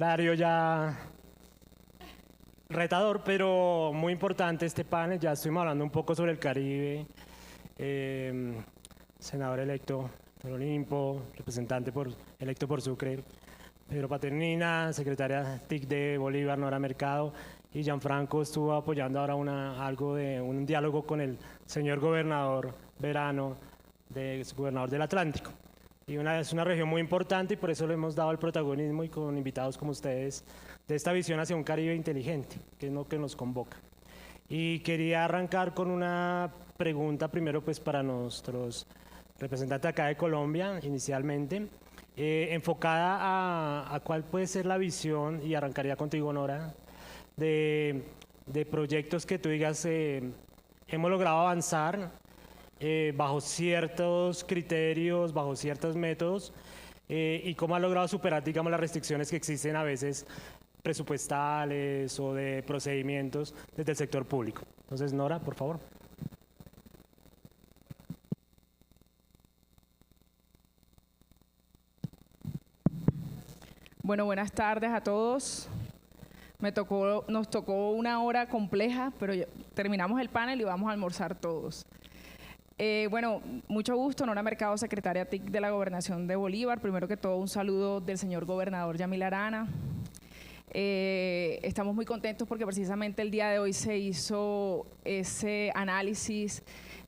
Horario ya retador, pero muy importante este panel. Ya estuvimos hablando un poco sobre el Caribe. Senador electo por Olimpo, electo por Sucre, Pedro Paternina, secretaria TIC de Bolívar, Nora Mercado, y Gianfranco estuvo apoyando ahora algo de un diálogo con el señor gobernador Verano, gobernador del Atlántico. Y es una región muy importante y por eso le hemos dado el protagonismo y con invitados como ustedes de esta visión hacia un Caribe inteligente, que es lo que nos convoca. Y quería arrancar con una pregunta primero pues para nuestros representantes acá de Colombia inicialmente, enfocada a cuál puede ser la visión, y arrancaría contigo Nora, de proyectos que tú digas hemos logrado avanzar bajo ciertos criterios, bajo ciertos métodos, y cómo ha logrado superar, digamos, las restricciones que existen a veces presupuestales o de procedimientos desde el sector público. Entonces, Nora, por favor. Bueno, buenas tardes a todos. Nos tocó una hora compleja, pero terminamos el panel y vamos a almorzar todos. Bueno, mucho gusto, Nora Mercado, secretaria TIC de la Gobernación de Bolívar. Primero que todo, un saludo del señor gobernador Yamil Arana. Estamos muy contentos porque precisamente el día de hoy se hizo ese análisis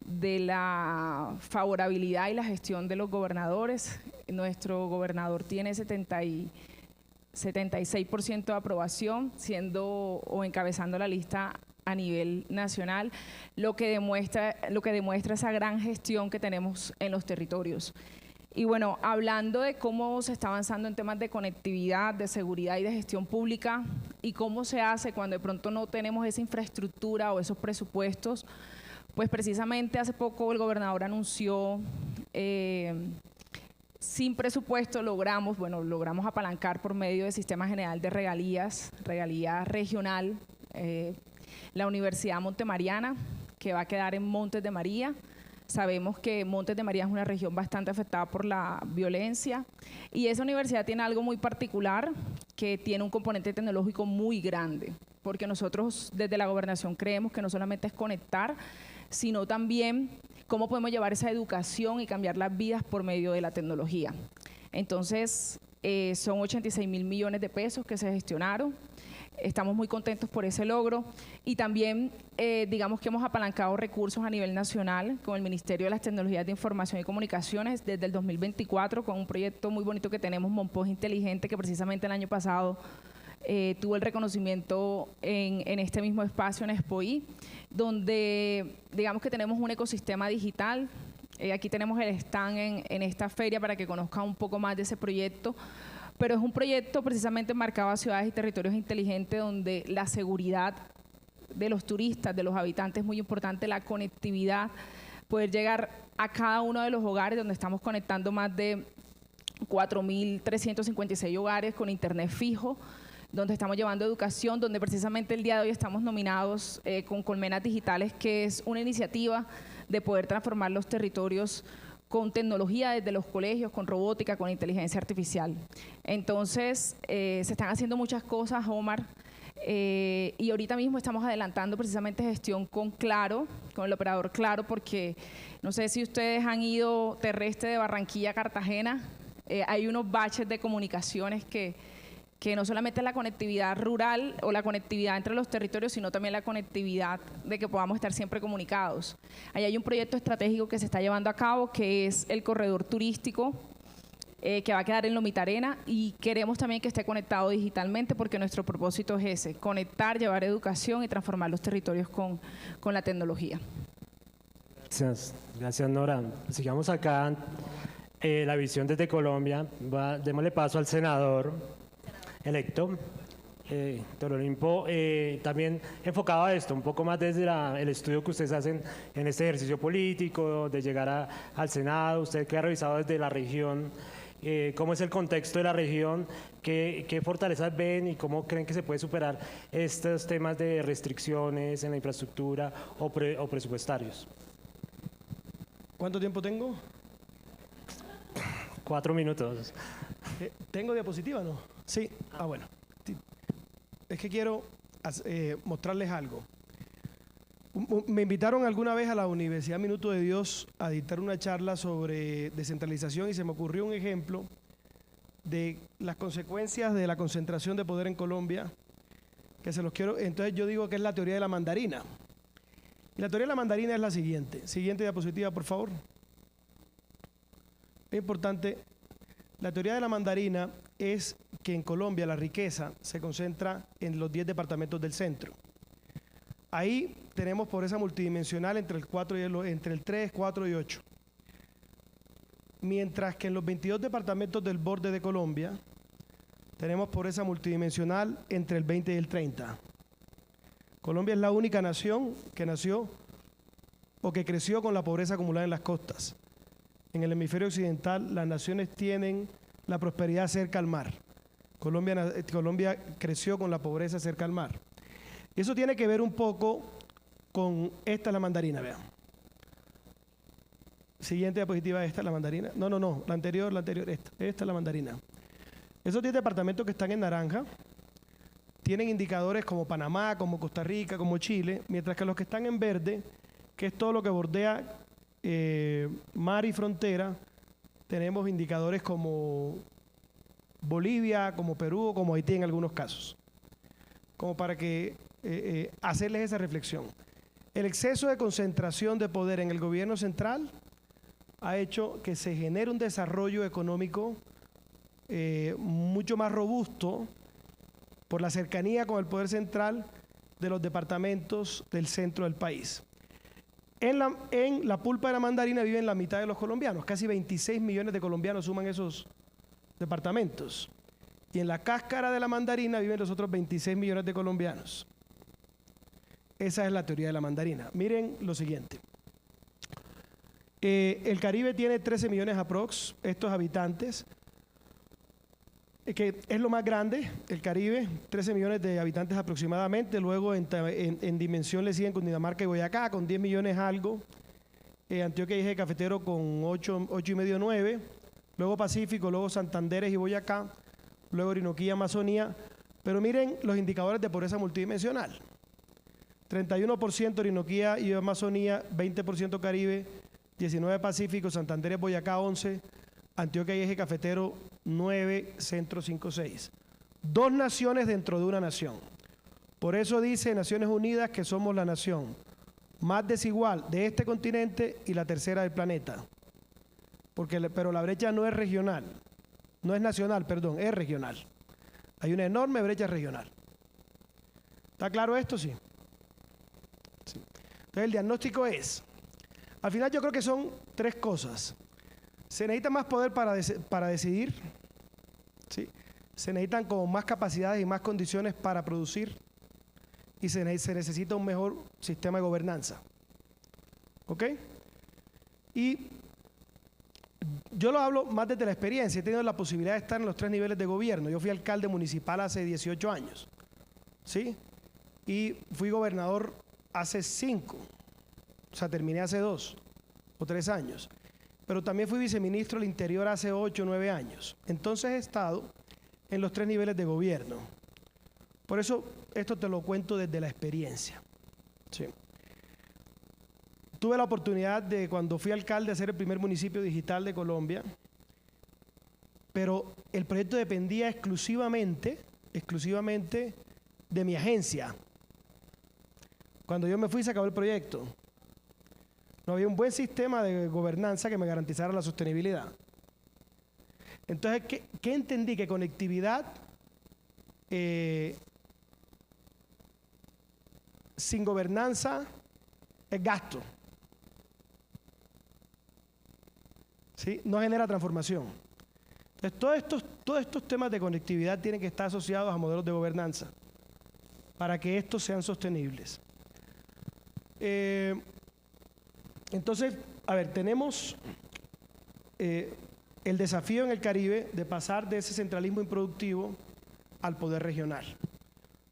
de la favorabilidad y la gestión de los gobernadores. Nuestro gobernador tiene 76% de aprobación, siendo o encabezando la lista a nivel nacional, lo que demuestra esa gran gestión que tenemos en los territorios. Y bueno, hablando de cómo se está avanzando en temas de conectividad, de seguridad y de gestión pública, y cómo se hace cuando de pronto no tenemos esa infraestructura o esos presupuestos, pues precisamente hace poco el gobernador anunció sin presupuesto logramos apalancar por medio del Sistema General de Regalías regional, la Universidad Montemariana, que va a quedar en Montes de María. Sabemos que Montes de María es una región bastante afectada por la violencia y esa universidad tiene algo muy particular, que tiene un componente tecnológico muy grande, porque nosotros desde la gobernación creemos que no solamente es conectar, sino también cómo podemos llevar esa educación y cambiar las vidas por medio de la tecnología. Entonces, son 86.000 millones de pesos que se gestionaron. Estamos muy contentos por ese logro y también digamos que hemos apalancado recursos a nivel nacional con el Ministerio de las Tecnologías de Información y Comunicaciones desde el 2024 con un proyecto muy bonito que tenemos, Monpós Inteligente, que precisamente el año pasado tuvo el reconocimiento en este mismo espacio en Expoí, donde digamos que tenemos un ecosistema digital. Aquí tenemos el stand en esta feria para que conozcan un poco más de ese proyecto, pero es un proyecto precisamente marcado a ciudades y territorios inteligentes donde la seguridad de los turistas, de los habitantes es muy importante, la conectividad, poder llegar a cada uno de los hogares donde estamos conectando más de 4.356 hogares con internet fijo, donde estamos llevando educación, donde precisamente el día de hoy estamos nominados con Colmenas Digitales, que es una iniciativa de poder transformar los territorios con tecnología desde los colegios, con robótica, con inteligencia artificial. Entonces, se están haciendo muchas cosas, Omar, y ahorita mismo estamos adelantando precisamente gestión con Claro, con el operador Claro, porque no sé si ustedes han ido terrestre de Barranquilla a Cartagena, hay unos baches de comunicaciones que no solamente la conectividad rural o la conectividad entre los territorios, sino también la conectividad de que podamos estar siempre comunicados. Ahí hay un proyecto estratégico que se está llevando a cabo, que es el corredor turístico, que va a quedar en Lomita Arena, y queremos también que esté conectado digitalmente porque nuestro propósito es ese, conectar, llevar educación y transformar los territorios con la tecnología. Gracias Nora. Sigamos acá la visión desde Colombia. Démosle paso al senador electo, Doctor Olimpo, también enfocado a esto, un poco más desde el estudio que ustedes hacen en este ejercicio político, de llegar al Senado, usted que ha revisado desde la región, cómo es el contexto de la región, qué fortalezas ven y cómo creen que se puede superar estos temas de restricciones en la infraestructura o presupuestarios. ¿Cuánto tiempo tengo? 4 minutos. ¿Tengo diapositiva, no? Sí. Ah, bueno. es que quiero mostrarles algo. Me invitaron alguna vez a la Universidad Minuto de Dios a dictar una charla sobre descentralización y se me ocurrió un ejemplo de las consecuencias de la concentración de poder en Colombia, que se los quiero. Entonces yo digo que es la teoría de la mandarina. Y la teoría de la mandarina es la siguiente. Siguiente diapositiva, por favor. Es importante. La teoría de la mandarina es que en Colombia la riqueza se concentra en los 10 departamentos del centro. Ahí tenemos pobreza multidimensional entre el 3, 4 y 8. Mientras que en los 22 departamentos del borde de Colombia tenemos pobreza multidimensional entre el 20 y el 30. Colombia es la única nación que nació o que creció con la pobreza acumulada en las costas. En el hemisferio occidental las naciones tienen la prosperidad cerca al mar. Colombia creció con la pobreza cerca al mar. Y eso tiene que ver un poco con esta es la mandarina, vean. Siguiente diapositiva, esta es la mandarina. No, la anterior, esta es la mandarina. Esos 10 departamentos que están en naranja tienen indicadores como Panamá, como Costa Rica, como Chile, mientras que los que están en verde, que es todo lo que bordea mar y frontera, tenemos indicadores como Bolivia, como Perú o como Haití en algunos casos. Como para que hacerles esa reflexión. El exceso de concentración de poder en el gobierno central ha hecho que se genere un desarrollo económico mucho más robusto por la cercanía con el poder central de los departamentos del centro del país. En la pulpa de la mandarina viven la mitad de los colombianos, casi 26 millones de colombianos suman esos departamentos. Y en la cáscara de la mandarina viven los otros 26 millones de colombianos. Esa es la teoría de la mandarina. Miren lo siguiente. El Caribe tiene 13 millones aprox, estos habitantes, que es lo más grande, el Caribe, 13 millones de habitantes aproximadamente. Luego en dimensión le siguen Cundinamarca y Boyacá, con 10 millones algo. Antioquia y Eje Cafetero con 8,5, 9. Luego Pacífico, luego Santanderes y Boyacá. Luego Orinoquía y Amazonía. Pero miren los indicadores de pobreza multidimensional. 31% Orinoquía y Amazonía, 20% Caribe, 19% Pacífico, Santanderes, Boyacá 11%, Antioquia y Eje Cafetero 9%, Centro 5,6%. 2 naciones dentro de una nación. Por eso dice Naciones Unidas que somos la nación más desigual de este continente y la tercera del planeta. Pero la brecha no es regional, no es nacional, perdón, es regional. Hay una enorme brecha regional. ¿Está claro esto? Sí. Entonces el diagnóstico es, al final yo creo que son 3 cosas. Se necesita más poder para decidir, ¿sí? Se necesitan como más capacidades y más condiciones para producir y se necesita un mejor sistema de gobernanza. ¿Ok? Y yo lo hablo más desde la experiencia. He tenido la posibilidad de estar en los 3 niveles de gobierno. Yo fui alcalde municipal hace 18 años, ¿sí? Y fui gobernador hace 5, o sea, terminé hace 2 o 3 años. Pero también fui viceministro del Interior hace 8 o 9 años. Entonces he estado en los 3 niveles de gobierno. Por eso esto te lo cuento desde la experiencia. Sí. Tuve la oportunidad de, cuando fui alcalde, hacer el primer municipio digital de Colombia, pero el proyecto dependía exclusivamente de mi agencia. Cuando yo me fui se acabó el proyecto. No había un buen sistema de gobernanza que me garantizara la sostenibilidad. Entonces, ¿qué entendí? Que conectividad sin gobernanza es gasto. ¿Sí? No genera transformación. Entonces, todos estos temas de conectividad tienen que estar asociados a modelos de gobernanza para que estos sean sostenibles. Entonces, a ver, tenemos el desafío en el Caribe de pasar de ese centralismo improductivo al poder regional.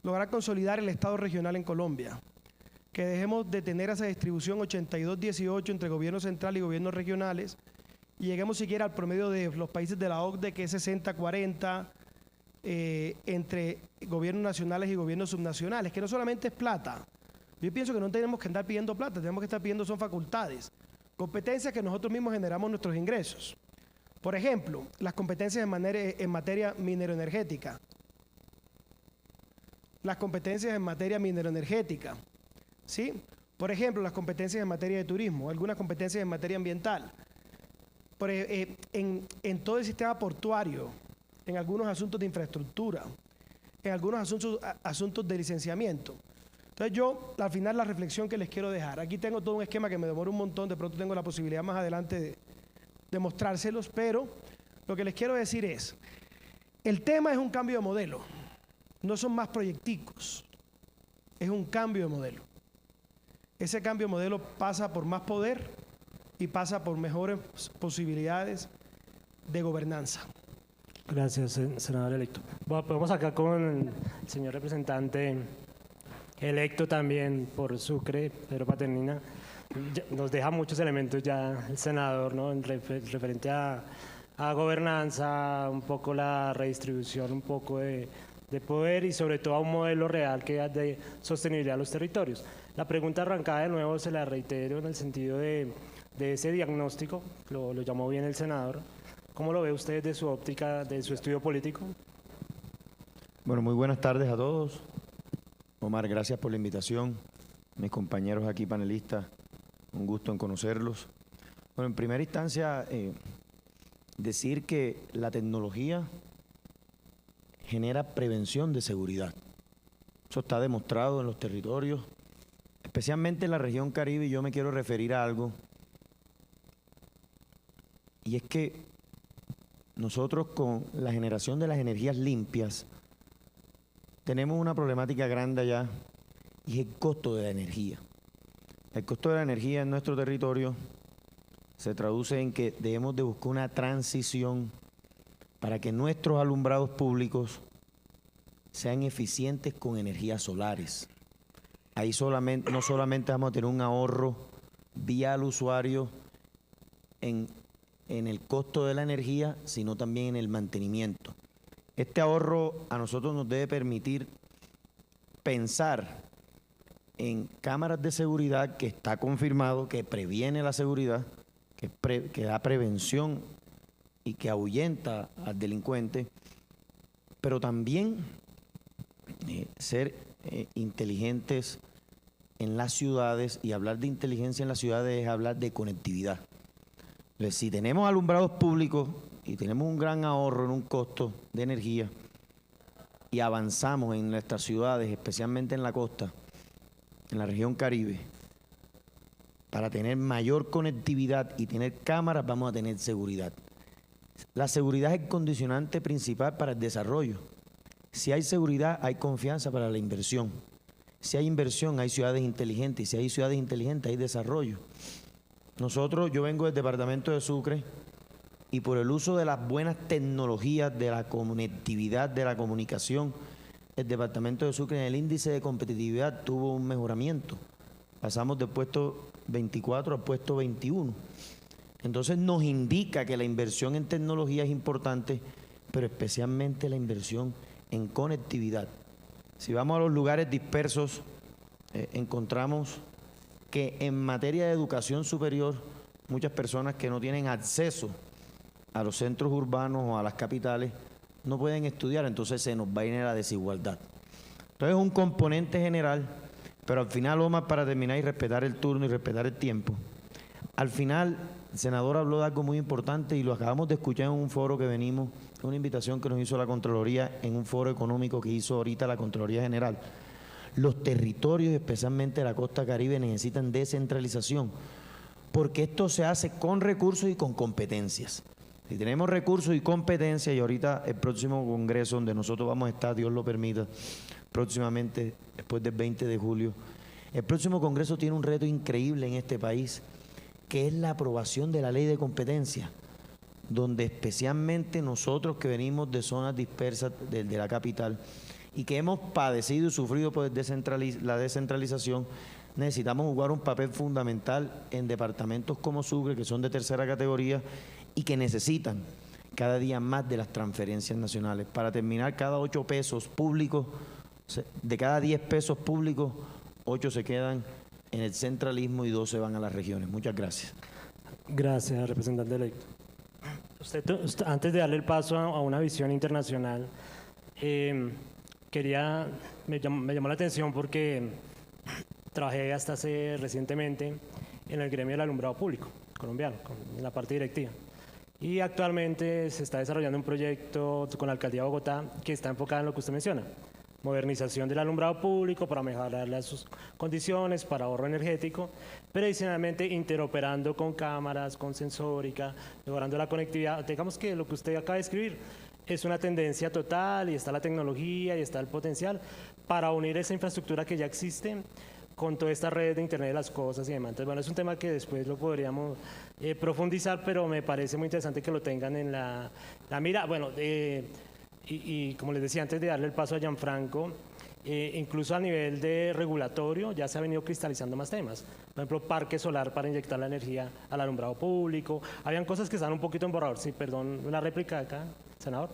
Lograr consolidar el Estado regional en Colombia. Que dejemos de tener esa distribución 82-18 entre gobierno central y gobiernos regionales y lleguemos siquiera al promedio de los países de la OCDE, que es 60-40, entre gobiernos nacionales y gobiernos subnacionales, que no solamente es plata. Yo pienso que no tenemos que andar pidiendo plata, tenemos que estar pidiendo son facultades, competencias que nosotros mismos generamos nuestros ingresos. Por ejemplo, las competencias en materia mineroenergética. Las competencias en materia mineroenergética, ¿sí? Por ejemplo, las competencias en materia de turismo, algunas competencias en materia ambiental. En todo el sistema portuario, en algunos asuntos de infraestructura, en algunos asuntos de licenciamiento. Entonces yo, al final, la reflexión que les quiero dejar, aquí tengo todo un esquema que me demora un montón, de pronto tengo la posibilidad más adelante de mostrárselos, pero lo que les quiero decir es, el tema es un cambio de modelo, no son más proyecticos, es un cambio de modelo. Ese cambio de modelo pasa por más poder y pasa por mejores posibilidades de gobernanza. Gracias, senador electo. Bueno, vamos acá con el señor representante electo también por Sucre, Pedro Paternina. Nos deja muchos elementos ya el senador, ¿no? Referente a gobernanza, un poco la redistribución, un poco de poder y sobre todo a un modelo real que es de sostenibilidad de los territorios. La pregunta arrancada de nuevo se la reitero en el sentido de ese diagnóstico, lo llamó bien el senador. ¿Cómo lo ve usted de su óptica, de su estudio político? Bueno, muy buenas tardes a todos. Omar, gracias por la invitación. Mis compañeros aquí panelistas, un gusto en conocerlos. Bueno, en primera instancia, decir que la tecnología genera prevención de seguridad. Eso está demostrado en los territorios, especialmente en la región Caribe, y yo me quiero referir a algo. Y es que nosotros con la generación de las energías limpias tenemos una problemática grande allá y es el costo de la energía. El costo de la energía en nuestro territorio se traduce en que debemos de buscar una transición para que nuestros alumbrados públicos sean eficientes con energías solares. Ahí no solamente vamos a tener un ahorro vía al usuario en el costo de la energía, sino también en el mantenimiento. Este ahorro a nosotros nos debe permitir pensar en cámaras de seguridad, que está confirmado que previene la seguridad, que da prevención y que ahuyenta al delincuente, pero también ser inteligentes en las ciudades, y hablar de inteligencia en las ciudades es hablar de conectividad. Entonces, si tenemos alumbrados públicos y tenemos un gran ahorro en un costo de energía y avanzamos en nuestras ciudades, especialmente en la costa, en la región Caribe, para tener mayor conectividad y tener cámaras, vamos a tener seguridad. La seguridad es el condicionante principal para el desarrollo. Si hay seguridad, hay confianza para la inversión. Si hay inversión, hay ciudades inteligentes. Y si hay ciudades inteligentes, hay desarrollo. Yo vengo del departamento de Sucre y por el uso de las buenas tecnologías de la conectividad, de la comunicación, el departamento de Sucre en el índice de competitividad tuvo un mejoramiento. Pasamos del puesto 24 al puesto 21. Entonces nos indica que la inversión en tecnología es importante, pero especialmente la inversión en conectividad. Si vamos a los lugares dispersos, encontramos que en materia de educación superior, muchas personas que no tienen acceso a los centros urbanos o a las capitales no pueden estudiar, entonces se nos va a ir a la desigualdad. Entonces es un componente general, pero al final, Omar, para terminar y respetar el turno y respetar el tiempo, al final el senador habló de algo muy importante y lo acabamos de escuchar en un foro que venimos, una invitación que nos hizo la Contraloría en un foro económico que hizo ahorita la Contraloría General. Los territorios, especialmente la costa Caribe, necesitan descentralización, porque esto se hace con recursos y con competencias. Si tenemos recursos y competencias, y ahorita el próximo congreso donde nosotros vamos a estar, Dios lo permita, próximamente, después del 20 de julio, el próximo congreso tiene un reto increíble en este país, que es la aprobación de la ley de competencia, donde especialmente nosotros que venimos de zonas dispersas de la capital y que hemos padecido y sufrido por la descentralización, necesitamos jugar un papel fundamental en departamentos como Sucre, que son de tercera categoría y que necesitan cada día más de las transferencias nacionales. Para terminar, cada 8 pesos públicos, de cada 10 pesos públicos, 8 se quedan en el centralismo y 2 se van a las regiones. Muchas gracias. Gracias, representante electo. Usted, antes de darle el paso a una visión internacional, me llamó la atención porque trabajé hasta hace recientemente en el gremio del alumbrado público colombiano, en la parte directiva. Y actualmente se está desarrollando un proyecto con la Alcaldía de Bogotá que está enfocado en lo que usted menciona: modernización del alumbrado público para mejorar sus condiciones, para ahorro energético, pero adicionalmente interoperando con cámaras, con sensórica, mejorando la conectividad. Digamos que lo que usted acaba de escribir es una tendencia total, y está la tecnología y está el potencial para unir esa infraestructura que ya existe con toda esta red de Internet de las cosas y demás. Entonces, bueno, es un tema que después lo podríamos profundizar, pero me parece muy interesante que lo tengan en la mira. Bueno, y como les decía, antes de darle el paso a Gianfranco, incluso a nivel de regulatorio ya se ha venido cristalizando más temas. Por ejemplo, parque solar para inyectar la energía al alumbrado público. Habían cosas que están un poquito en borrador. Sí, perdón, una réplica acá, senador.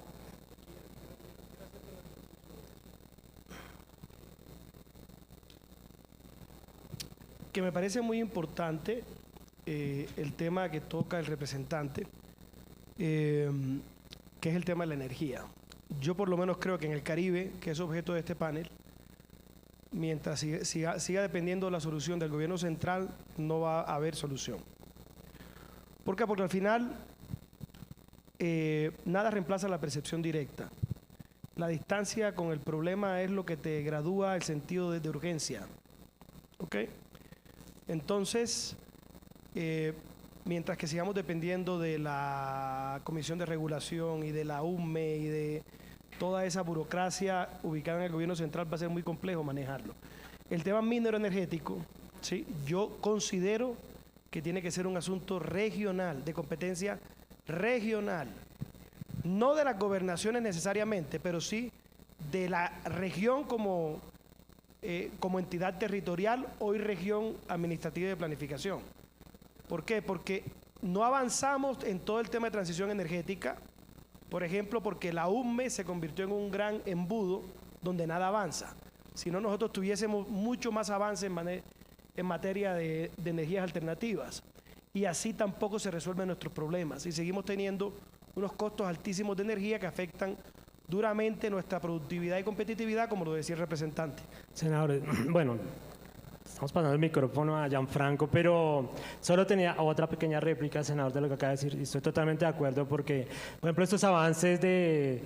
Que me parece muy importante el tema que toca el representante, que es el tema de la energía. Yo por lo menos creo que en el Caribe, que es objeto de este panel, mientras siga dependiendo de la solución del gobierno central, no va a haber solución. ¿Por qué? Porque al final nada reemplaza la percepción directa. La distancia con el problema es lo que te gradúa el sentido de urgencia. ¿Ok? Entonces, mientras que sigamos dependiendo de la Comisión de Regulación y de la UME y de toda esa burocracia ubicada en el gobierno central, va a ser muy complejo manejarlo. El tema minero energético, ¿sí? Yo considero que tiene que ser un asunto regional, de competencia regional, no de las gobernaciones necesariamente, pero sí de la región como entidad territorial, hoy región administrativa de planificación. ¿Por qué? Porque no avanzamos en todo el tema de transición energética, por ejemplo, porque la UME se convirtió en un gran embudo donde nada avanza. Si no, nosotros tuviésemos mucho más avance en materia de energías alternativas. Y así tampoco se resuelven nuestros problemas. Y seguimos teniendo unos costos altísimos de energía que afectan duramente nuestra productividad y competitividad, como lo decía el representante. Senador, bueno, estamos pasando el micrófono a Gianfranco, pero solo tenía otra pequeña réplica, senador, de lo que acaba de decir. Y estoy totalmente de acuerdo porque, por ejemplo, estos avances de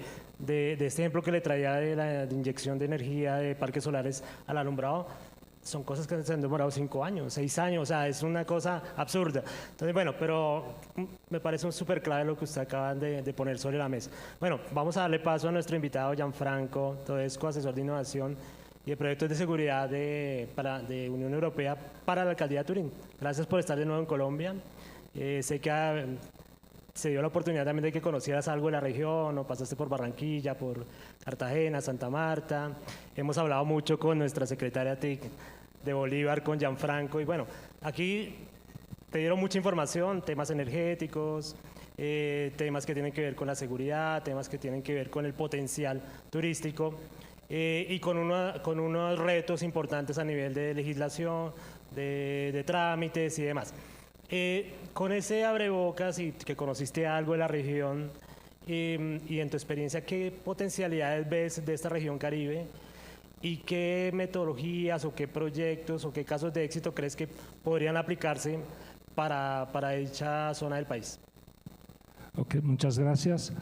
este ejemplo que le traía de la inyección de energía de parques solares al alumbrado, son cosas que se han demorado 5 años, 6 años, o sea, es una cosa absurda. Entonces, bueno, pero me parece un súper clave lo que usted acaba de poner sobre la mesa. Bueno, vamos a darle paso a nuestro invitado Gianfranco Todesco, asesor de innovación y de proyectos de seguridad de Unión Europea para la Alcaldía de Turín. Gracias por estar de nuevo en Colombia. Sé que se dio la oportunidad también de que conocieras algo de la región, o pasaste por Barranquilla, por Cartagena, Santa Marta. Hemos hablado mucho con nuestra secretaria TIC de Bolívar, con Gianfranco, y bueno, aquí te dieron mucha información, temas energéticos, temas que tienen que ver con la seguridad, temas que tienen que ver con el potencial turístico, y con unos retos importantes a nivel de legislación, de trámites y demás. Con ese abrebocas y que conociste algo de la región y en tu experiencia, ¿qué potencialidades ves de esta región Caribe y qué metodologías o qué proyectos o qué casos de éxito crees que podrían aplicarse para dicha zona del país? Ok, muchas gracias.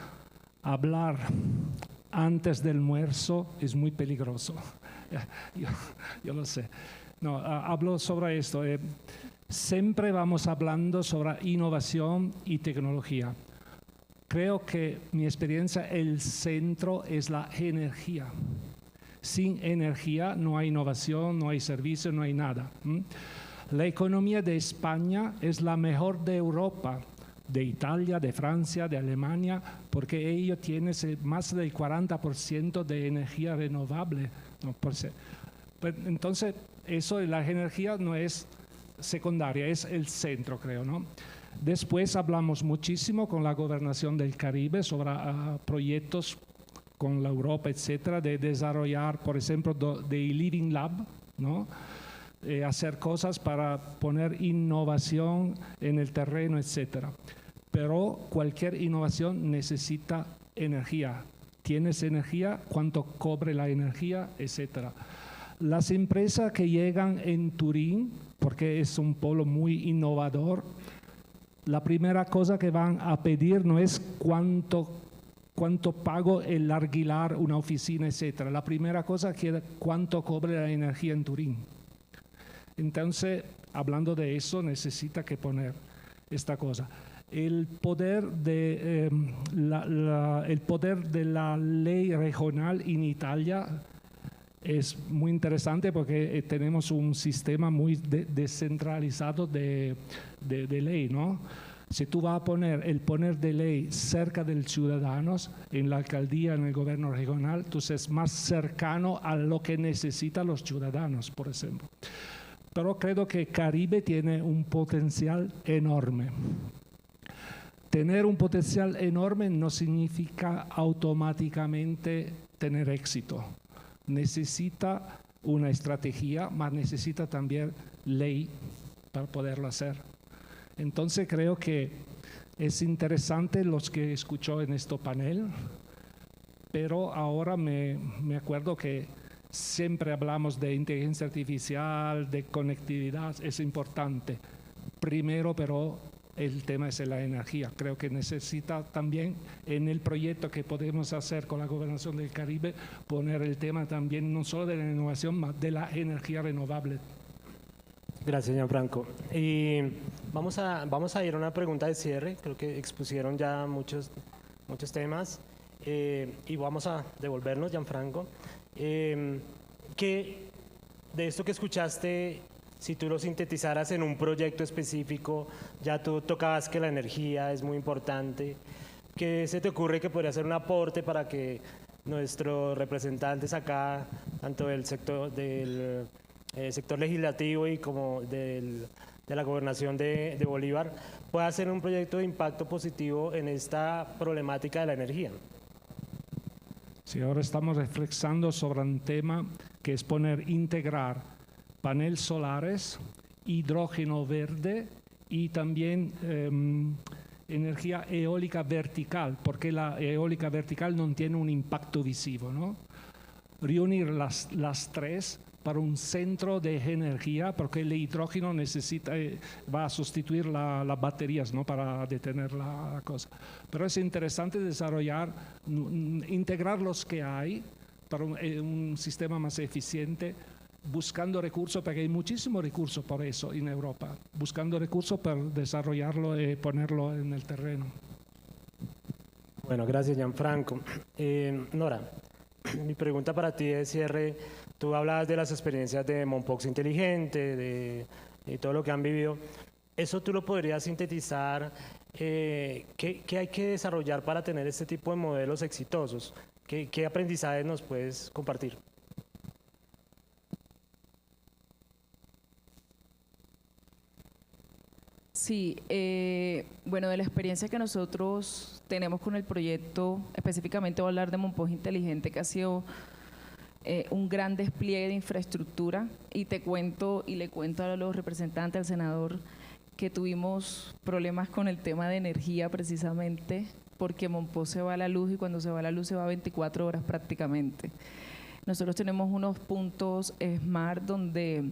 Hablar antes del almuerzo es muy peligroso. Yo lo sé. No, hablo sobre esto. Siempre vamos hablando sobre innovación y tecnología. Creo que mi experiencia, el centro es la energía. Sin energía no hay innovación, no hay servicio, no hay nada. La economía de España es la mejor de Europa, de Italia, de Francia, de Alemania, porque ellos tienen más del 40% de energía renovable. ¿No? Entonces, eso de la energía no es secundaria, es el centro, creo, ¿no? Después hablamos muchísimo con la Gobernación del Caribe sobre proyectos con la Europa, etcétera, de desarrollar, por ejemplo, de Living Lab, ¿no? Hacer cosas para poner innovación en el terreno, etcétera. Pero cualquier innovación necesita energía. ¿Tienes energía? ¿Cuánto cobre la energía? Etcétera. Las empresas que llegan en Turín, porque es un polo muy innovador, la primera cosa que van a pedir no es cuánto pago el alquilar una oficina, etcétera. La primera cosa es cuánto cobre la energía en Turín. Entonces, hablando de eso, necesita que poner esta cosa. El poder de la ley regional en Italia es muy interesante porque tenemos un sistema muy descentralizado de ley, ¿no? Si tú vas a poner el poder de ley cerca de los ciudadanos, en la alcaldía, en el gobierno regional, entonces es más cercano a lo que necesitan los ciudadanos, por ejemplo. Pero creo que Caribe tiene un potencial enorme. Tener un potencial enorme no significa automáticamente tener éxito. Necesita una estrategia, pero necesita también ley para poderlo hacer. Entonces creo que es interesante los que escuchó en este panel, pero ahora me acuerdo que siempre hablamos de inteligencia artificial, de conectividad, es importante. Primero, pero el tema es la energía. Creo que necesita también en el proyecto que podemos hacer con la Gobernación del Caribe poner el tema también no solo de la innovación, sino de la energía renovable. Gracias, Gianfranco. Y vamos a ir a una pregunta de cierre. Creo que expusieron ya muchos temas y vamos a devolvernos, Gianfranco. Que de esto que escuchaste, si tú lo sintetizaras en un proyecto específico, ya tú tocabas que la energía es muy importante. ¿Qué se te ocurre que podría ser un aporte para que nuestros representantes acá, tanto del sector legislativo y como de la gobernación de Bolívar, pueda hacer un proyecto de impacto positivo en esta problemática de la energía? Sí, ahora estamos reflexionando sobre un tema que es integrar paneles solares, hidrógeno verde y también energía eólica vertical, porque la eólica vertical no tiene un impacto visivo, ¿no? Reunir las tres para un centro de energía, porque el hidrógeno va a sustituir las baterías, ¿no? Para detener la cosa. Pero es interesante integrar los que hay para un sistema más eficiente, buscando recursos, porque hay muchísimos recursos por eso en Europa, buscando recursos para desarrollarlo y ponerlo en el terreno. Bueno, gracias, Gianfranco. Nora, mi pregunta para ti de cierre, tú hablabas de las experiencias de Mompox Inteligente, de todo lo que han vivido. ¿Eso tú lo podrías sintetizar? ¿Qué hay que desarrollar para tener este tipo de modelos exitosos? ¿Qué aprendizajes nos puedes compartir? Sí, bueno, de la experiencia que nosotros tenemos con el proyecto, específicamente voy a hablar de Mompox Inteligente, que ha sido un gran despliegue de infraestructura, y le cuento a los representantes, al senador, que tuvimos problemas con el tema de energía precisamente porque Mompox se va a la luz, y cuando se va a la luz se va 24 horas prácticamente. Nosotros tenemos unos puntos SMART donde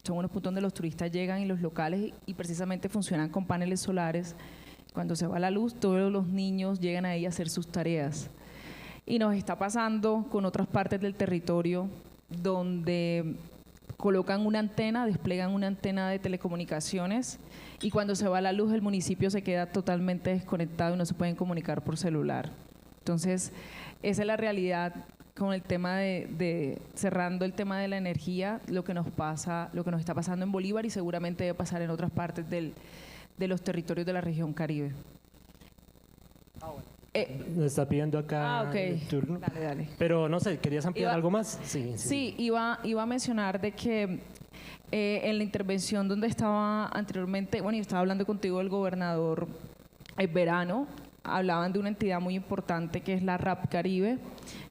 son unos puntos donde los turistas llegan, y los locales, y precisamente funcionan con paneles solares. Cuando se va la luz, todos los niños llegan ahí a hacer sus tareas. Y nos está pasando con otras partes del territorio donde colocan una antena, desplegan una antena de telecomunicaciones, y cuando se va la luz el municipio se queda totalmente desconectado y no se pueden comunicar por celular. Entonces, esa es la realidad con el tema cerrando el tema de la energía, lo que nos está pasando en Bolívar, y seguramente debe pasar en otras partes de los territorios de la región Caribe. Nos está pidiendo acá el turno. Dale. Pero no sé, ¿querías ampliar algo más? Sí, iba a mencionar de que En la intervención donde estaba anteriormente, bueno, yo estaba hablando contigo del gobernador Verano, hablaban de una entidad muy importante que es la RAP Caribe,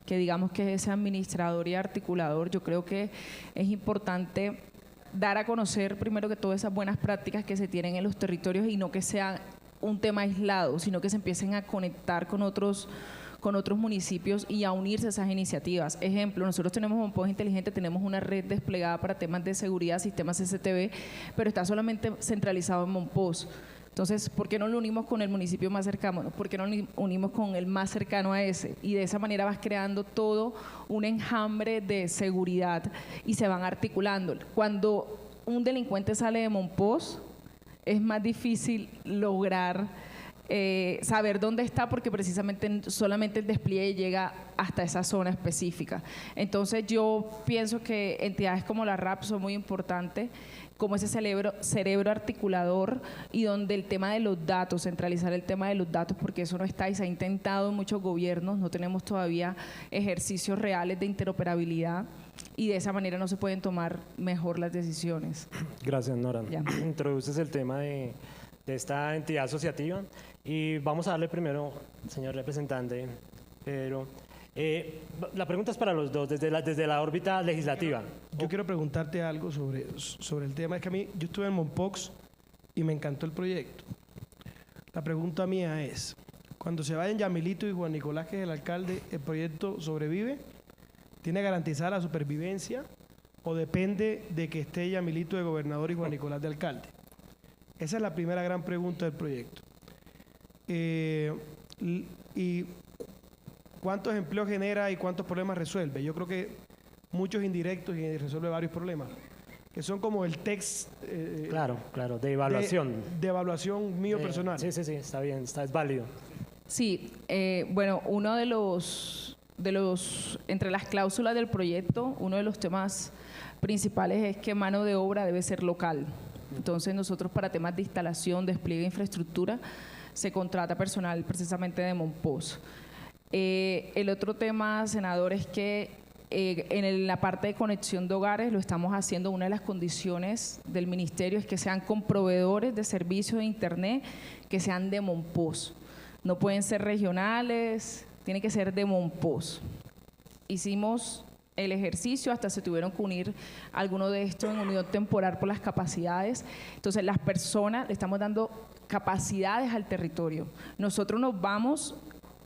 que digamos que es ese administrador y articulador. Yo creo que es importante dar a conocer primero que todas esas buenas prácticas que se tienen en los territorios y no que sea un tema aislado, sino que se empiecen a conectar con otros municipios y a unirse a esas iniciativas. Ejemplo, nosotros tenemos Monpós Inteligente, tenemos una red desplegada para temas de seguridad, sistemas CCTV, pero está solamente centralizado en Monpós. Entonces, ¿por qué no lo unimos con el municipio más cercano? ¿Por qué no lo unimos con el más cercano a ese? Y de esa manera vas creando todo un enjambre de seguridad y se van articulando. Cuando un delincuente sale de Monpós, es más difícil lograr saber dónde está porque precisamente solamente el despliegue llega hasta esa zona específica. Entonces yo pienso que entidades como la RAP son muy importantes, como ese cerebro articulador y donde el tema de los datos, centralizar el tema de los datos, porque eso no está y se ha intentado en muchos gobiernos, no tenemos todavía ejercicios reales de interoperabilidad y de esa manera no se pueden tomar mejor las decisiones. Gracias, Nora. Ya. Introduces el tema de esta entidad asociativa y vamos a darle primero, señor representante, pero la pregunta es para los dos, desde la órbita legislativa. Yo quiero preguntarte algo sobre el tema. Es que a mí, yo estuve en Monpox y me encantó el proyecto. La pregunta mía es, cuando se vayan Yamilito y Juan Nicolás, que es el alcalde, ¿el proyecto sobrevive? ¿Tiene garantizada la supervivencia? ¿O depende de que esté Yamilito de gobernador y Juan Nicolás de alcalde? Esa es la primera gran pregunta del proyecto. ¿Y cuántos empleos genera y cuántos problemas resuelve? Yo creo que muchos indirectos y resuelve varios problemas, que son como el text. Claro, de evaluación. De evaluación mío personal. Sí, está bien, es válido. Sí, bueno, uno de los, entre las cláusulas del proyecto, uno de los temas principales es que mano de obra debe ser local. Entonces nosotros para temas de instalación, despliegue de infraestructura, se contrata personal precisamente de Monpós. El otro tema, senador, es que en la parte de conexión de hogares lo estamos haciendo, una de las condiciones del ministerio es que sean con proveedores de servicios de internet que sean de Monpós. No pueden ser regionales, tiene que ser de Monpós. Hicimos el ejercicio, hasta se tuvieron que unir algunos de estos en unión temporal por las capacidades. Entonces las personas le estamos dando capacidades al territorio. Nosotros nos vamos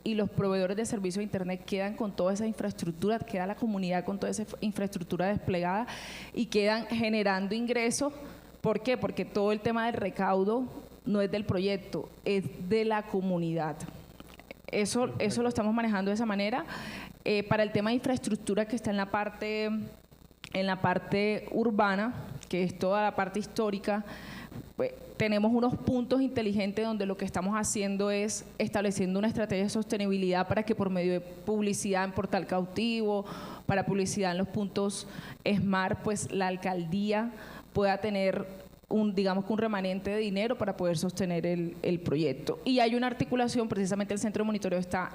y los proveedores de servicios de internet quedan con toda esa infraestructura, queda la comunidad con toda esa infraestructura desplegada y quedan generando ingresos. ¿Por qué? Porque todo el tema del recaudo no es del proyecto, es de la comunidad. Eso lo estamos manejando de esa manera. Para el tema de infraestructura que está en la parte urbana, que es toda la parte histórica, pues, tenemos unos puntos inteligentes donde lo que estamos haciendo es estableciendo una estrategia de sostenibilidad para que por medio de publicidad en portal cautivo, para publicidad en los puntos SMART, pues la alcaldía pueda tener un remanente de dinero para poder sostener el proyecto. Y hay una articulación, precisamente el centro de monitoreo está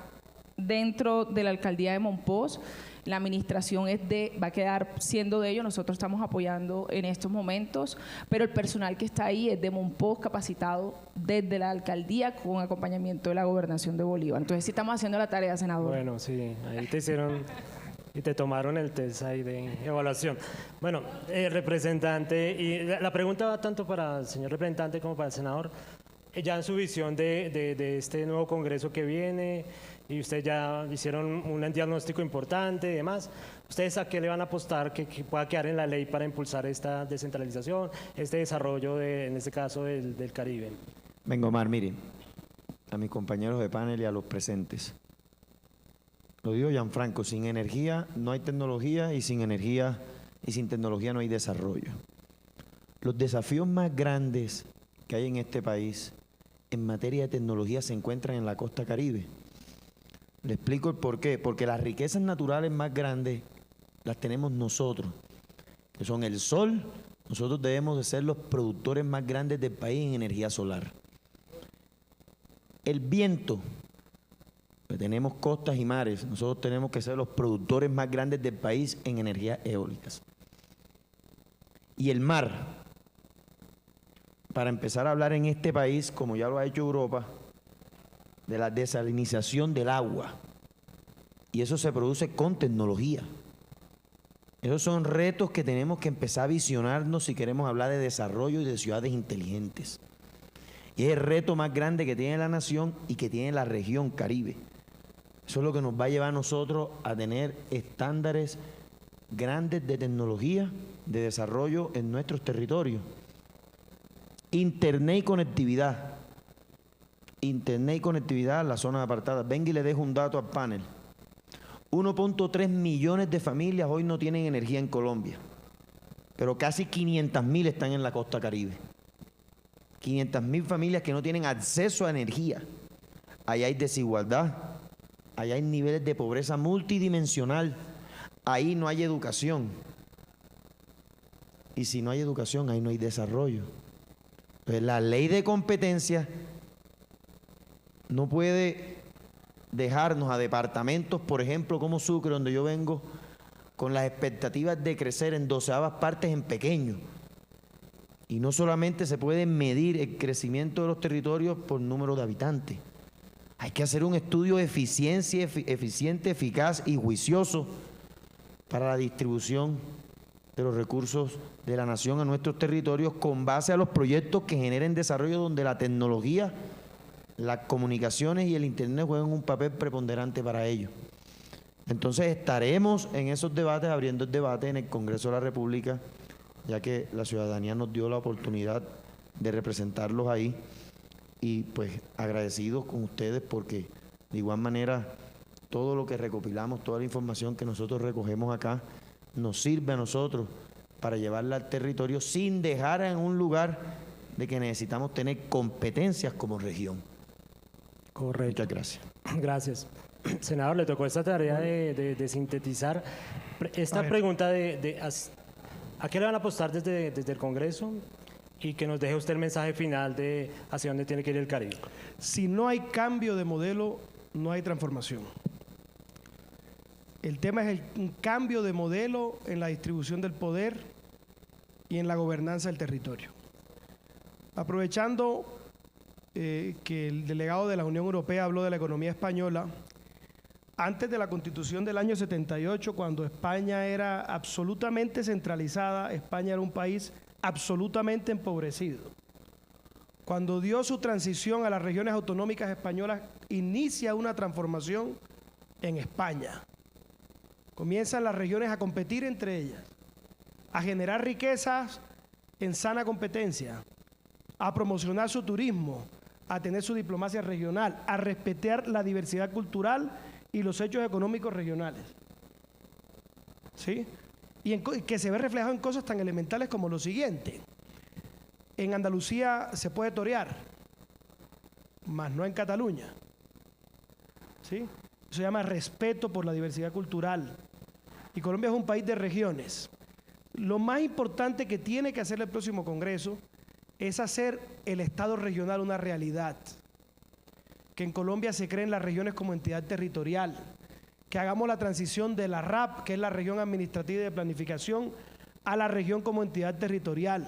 dentro de la alcaldía de Monpós, la administración va a quedar siendo de ellos, nosotros estamos apoyando en estos momentos, pero el personal que está ahí es de Monpós, capacitado desde la alcaldía con acompañamiento de la gobernación de Bolívar. Entonces sí estamos haciendo la tarea, senador. Bueno, sí, ahí te hicieron y te tomaron el test ahí de evaluación. Bueno, representante, y la pregunta va tanto para el señor representante como para el senador. Ya en su visión de este nuevo congreso que viene, y ustedes ya hicieron un diagnóstico importante y demás, ¿ustedes a qué le van a apostar que pueda quedar en la ley para impulsar esta descentralización, este desarrollo, en este caso, del Caribe? Venga, Omar, miren, a mis compañeros de panel y a los presentes. Lo digo Gianfranco, sin energía no hay tecnología y sin energía y sin tecnología no hay desarrollo. Los desafíos más grandes que hay en este país en materia de tecnología se encuentran en la costa Caribe. Le explico el por qué. Porque las riquezas naturales más grandes las tenemos nosotros, que son el sol. Nosotros debemos de ser los productores más grandes del país en energía solar. El viento, pues tenemos costas y mares. Nosotros tenemos que ser los productores más grandes del país en energías eólicas. y el mar, para empezar a hablar en este país, como ya lo ha hecho Europa, de la desalinización del agua. Y eso se produce con tecnología. Esos son retos que tenemos que empezar a visionarnos si queremos hablar de desarrollo y de ciudades inteligentes. Y es el reto más grande que tiene la nación y que tiene la región Caribe. Eso es lo que nos va a llevar a nosotros a tener estándares grandes de tecnología, de desarrollo en nuestros territorios. Internet y conectividad. Internet y conectividad en las zonas apartadas. Venga y le dejo un dato al panel. 1.3 millones de familias hoy no tienen energía en Colombia, pero casi 500.000 están en la costa Caribe. 500.000 familias que no tienen acceso a energía. Ahí hay desigualdad, ahí hay niveles de pobreza multidimensional, ahí no hay educación. Y si no hay educación, ahí no hay desarrollo. Entonces, la ley de competencia no puede dejarnos a departamentos, por ejemplo, como Sucre, donde yo vengo, con las expectativas de crecer en 12avas partes en pequeño. Y no solamente se puede medir el crecimiento de los territorios por número de habitantes. Hay que hacer un estudio de eficiencia, eficiente, eficaz y juicioso para la distribución de los recursos de la nación a nuestros territorios con base a los proyectos que generen desarrollo donde la tecnología, las comunicaciones y el Internet juegan un papel preponderante para ello. Entonces estaremos en esos debates, abriendo el debate en el Congreso de la República, ya que la ciudadanía nos dio la oportunidad de representarlos ahí y pues agradecidos con ustedes porque de igual manera todo lo que recopilamos, toda la información que nosotros recogemos acá nos sirve a nosotros para llevarla al territorio sin dejar en un lugar de que necesitamos tener competencias como región. Correcto. Muchas gracias. Gracias. Senador, le tocó esta tarea de sintetizar esta pregunta ¿a qué le van a apostar desde el Congreso? Y que nos deje usted el mensaje final de hacia dónde tiene que ir el Caribe. Si no hay cambio de modelo, no hay transformación. El tema es un cambio de modelo en la distribución del poder y en la gobernanza del territorio. Aprovechando que el delegado de la Unión Europea habló de la economía española, antes de la Constitución del año 78, cuando España era absolutamente centralizada, España era un país absolutamente empobrecido. Cuando dio su transición a las regiones autonómicas españolas, inicia una transformación en España. Comienzan las regiones a competir entre ellas, a generar riquezas en sana competencia, a promocionar su turismo, a tener su diplomacia regional, a respetar la diversidad cultural y los hechos económicos regionales. ¿Sí? Y que se ve reflejado en cosas tan elementales como lo siguiente. En Andalucía se puede torear, mas no en Cataluña. ¿Sí? Eso se llama respeto por la diversidad cultural. Y Colombia es un país de regiones. Lo más importante que tiene que hacer el próximo Congreso es hacer el Estado regional una realidad. Que en Colombia se creen las regiones como entidad territorial, que hagamos la transición de la RAP, que es la región administrativa y de planificación, a la región como entidad territorial,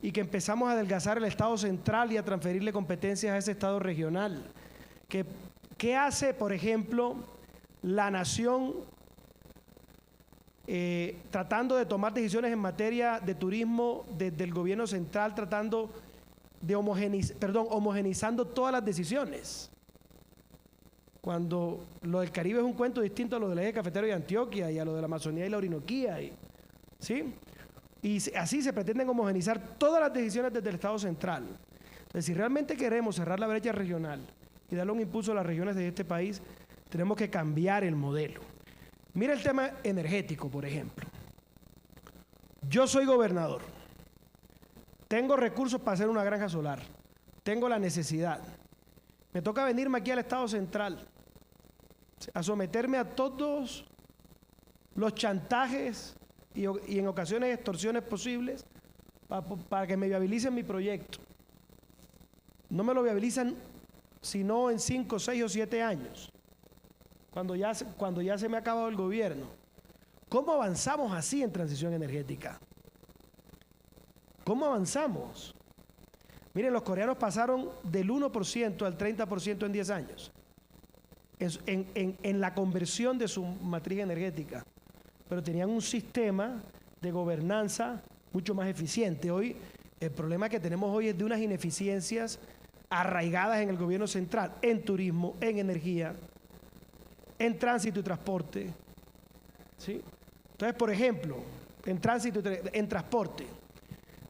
y que empezamos a adelgazar el Estado central y a transferirle competencias a ese Estado regional. ¿Qué hace, por ejemplo, la nación tratando de tomar decisiones en materia de turismo desde el gobierno central, tratando de homogenizando todas las decisiones? Cuando lo del Caribe es un cuento distinto a lo del eje cafetero y Antioquia y a lo de la Amazonía y la Orinoquía, ¿sí? Y así se pretenden homogenizar todas las decisiones desde el Estado central. Entonces, si realmente queremos cerrar la brecha regional y darle un impulso a las regiones de este país, tenemos que cambiar el modelo. Mira el tema energético, por ejemplo. Yo soy gobernador. Tengo recursos para hacer una granja solar. Tengo la necesidad. Me toca venirme aquí al Estado central a someterme a todos los chantajes y en ocasiones extorsiones posibles para que me viabilicen mi proyecto. No me lo viabilizan sino en 5, 6 o 7 años, cuando ya se me ha acabado el gobierno. ¿Cómo avanzamos así en transición energética? ¿Cómo avanzamos? Miren, los coreanos pasaron del 1% al 30% en 10 años en la conversión de su matriz energética, pero tenían un sistema de gobernanza mucho más eficiente. Hoy, el problema que tenemos hoy es de unas ineficiencias arraigadas en el gobierno central, en turismo, en energía, en tránsito y transporte. ¿Sí? Entonces, por ejemplo, en tránsito y en transporte,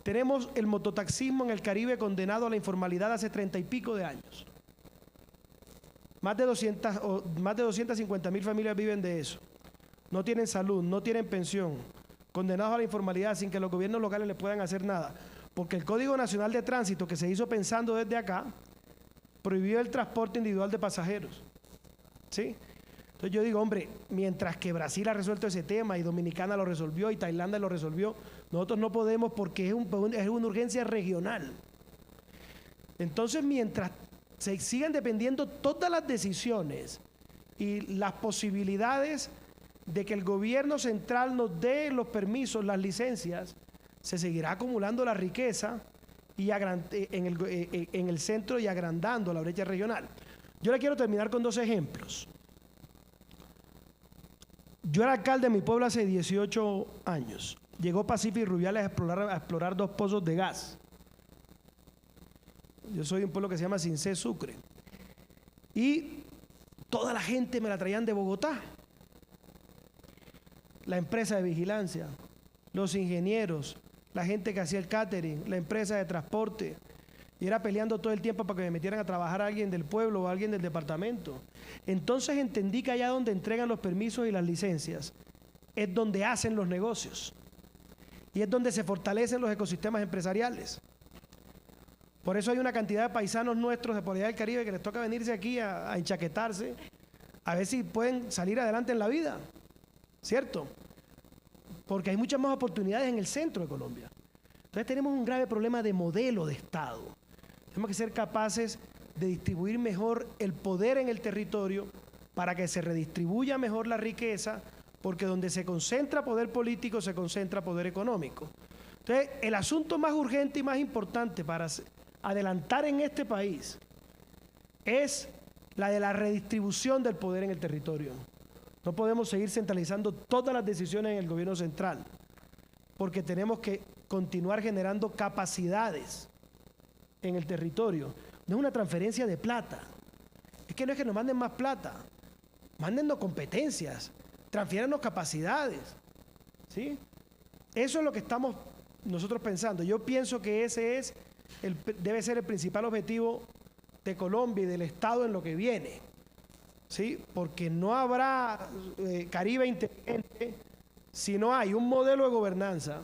tenemos el mototaxismo en el Caribe condenado a la informalidad hace 30 y pico de años. Más de 250.000 familias viven de eso. No tienen salud, no tienen pensión, condenados a la informalidad sin que los gobiernos locales les puedan hacer nada. Porque el Código Nacional de Tránsito, que se hizo pensando desde acá, prohibió el transporte individual de pasajeros. ¿Sí? Entonces yo digo, hombre, mientras que Brasil ha resuelto ese tema y Dominicana lo resolvió y Tailandia lo resolvió, nosotros no podemos porque es una urgencia regional. Entonces, mientras se sigan dependiendo todas las decisiones y las posibilidades de que el gobierno central nos dé los permisos, las licencias, se seguirá acumulando la riqueza y en el centro y agrandando la brecha regional. Yo le quiero terminar con 2 ejemplos. Yo era alcalde de mi pueblo hace 18 años. Llegó Pacific Rubiales a explorar 2 pozos de gas. Yo soy de un pueblo que se llama Cincé, Sucre. Y toda la gente me la traían de Bogotá. La empresa de vigilancia, los ingenieros, la gente que hacía el catering, la empresa de transporte. Y era peleando todo el tiempo para que me metieran a trabajar a alguien del pueblo o a alguien del departamento. Entonces entendí que allá donde entregan los permisos y las licencias es donde hacen los negocios. Y es donde se fortalecen los ecosistemas empresariales. Por eso hay una cantidad de paisanos nuestros de por allá del Caribe que les toca venirse aquí a enchaquetarse, a ver si pueden salir adelante en la vida, ¿cierto? Porque hay muchas más oportunidades en el centro de Colombia. Entonces tenemos un grave problema de modelo de Estado. Tenemos que ser capaces de distribuir mejor el poder en el territorio para que se redistribuya mejor la riqueza, porque donde se concentra poder político, se concentra poder económico. Entonces, el asunto más urgente y más importante para adelantar en este país es la de la redistribución del poder en el territorio. No podemos seguir centralizando todas las decisiones en el gobierno central, porque tenemos que continuar generando capacidades en el territorio. No es una transferencia de plata. Es que no es que nos manden más plata, mándennos competencias, transfiérannos capacidades. ¿Sí? Eso es lo que estamos nosotros pensando. Yo pienso que ese debe ser el principal objetivo de Colombia y del Estado en lo que viene. ¿Sí? Porque no habrá Caribe inteligente si no hay un modelo de gobernanza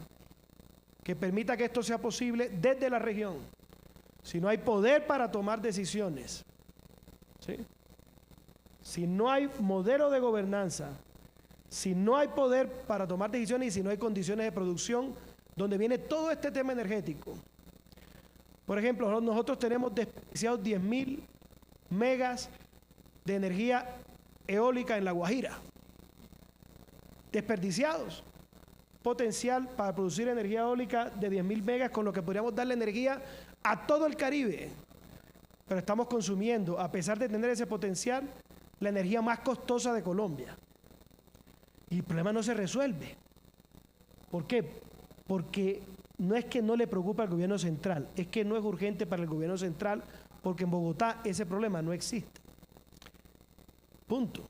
que permita que esto sea posible desde la región. Si no hay poder para tomar decisiones, ¿sí? Si no hay modelo de gobernanza, si no hay poder para tomar decisiones y si no hay condiciones de producción, donde viene todo este tema energético. Por ejemplo, nosotros tenemos desperdiciados 10.000 megas de energía eólica en La Guajira. Desperdiciados. Potencial para producir energía eólica de 10.000 megas, con lo que podríamos darle energía a todo el Caribe. Pero estamos consumiendo, a pesar de tener ese potencial, la energía más costosa de Colombia. Y el problema no se resuelve. ¿Por qué? Porque no es que no le preocupa al gobierno central, es que no es urgente para el gobierno central, porque en Bogotá ese problema no existe. Punto.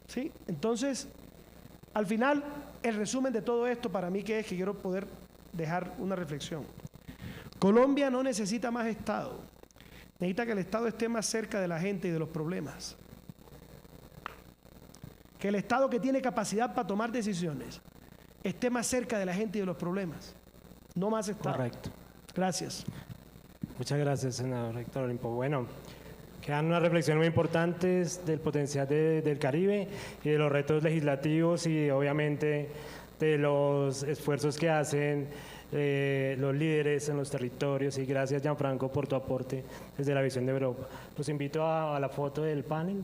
¿Sí? Entonces, al final, el resumen de todo esto para mí que quiero poder dejar una reflexión. Colombia no necesita más Estado. Necesita que el Estado esté más cerca de la gente y de los problemas. Que el Estado, que tiene capacidad para tomar decisiones, esté más cerca de la gente y de los problemas. No más Estado. Correcto. Gracias. Muchas gracias, senador Héctor Olimpo. Bueno, quedan unas reflexiones muy importantes del potencial del Caribe y de los retos legislativos y obviamente de los esfuerzos que hacen los líderes en los territorios. Y gracias, Gianfranco, por tu aporte desde la visión de Europa. Los invito a la foto del panel.